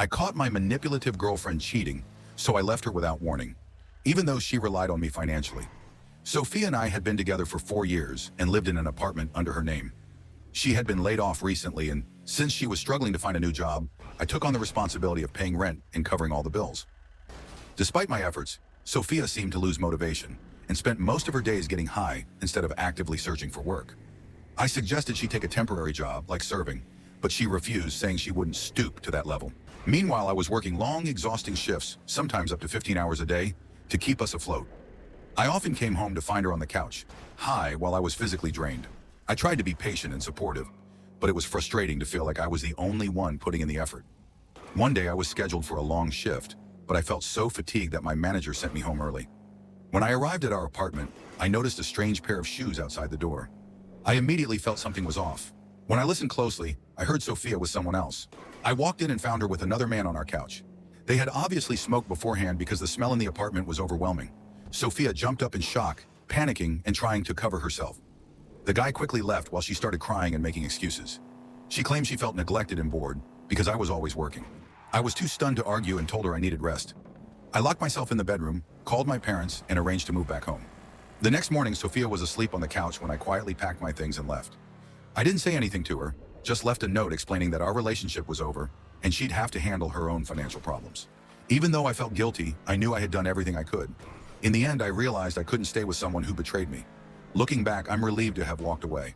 I caught my manipulative girlfriend cheating, so I left her without warning, even though she relied on me financially. Sophia and I had been together for 4 years and lived in an apartment under her name. She had been laid off recently, and since she was struggling to find a new job, I took on the responsibility of paying rent and covering all the bills. Despite my efforts, Sophia seemed to lose motivation and spent most of her days getting high instead of actively searching for work. I suggested she take a temporary job, like serving, but she refused, saying she wouldn't stoop to that level. Meanwhile, I was working long, exhausting shifts, sometimes up to 15 hours a day, to keep us afloat. I often came home to find her on the couch, high while I was physically drained. I tried to be patient and supportive, but it was frustrating to feel like I was the only one putting in the effort. One day I was scheduled for a long shift, but I felt so fatigued that my manager sent me home early. When I arrived at our apartment, I noticed a strange pair of shoes outside the door. I immediately felt something was off. When I listened closely, I heard Sophia with someone else. I walked in and found her with another man on our couch. They had obviously smoked beforehand because the smell in the apartment was overwhelming. Sophia jumped up in shock, panicking and trying to cover herself. The guy quickly left while she started crying and making excuses. She claimed she felt neglected and bored because I was always working. I was too stunned to argue and told her I needed rest. I locked myself in the bedroom, called my parents, and arranged to move back home. The next morning, Sophia was asleep on the couch when I quietly packed my things and left. I didn't say anything to her, just left a note explaining that our relationship was over and she'd have to handle her own financial problems. Even though I felt guilty, I knew I had done everything I could. In the end, I realized I couldn't stay with someone who betrayed me. Looking back, I'm relieved to have walked away.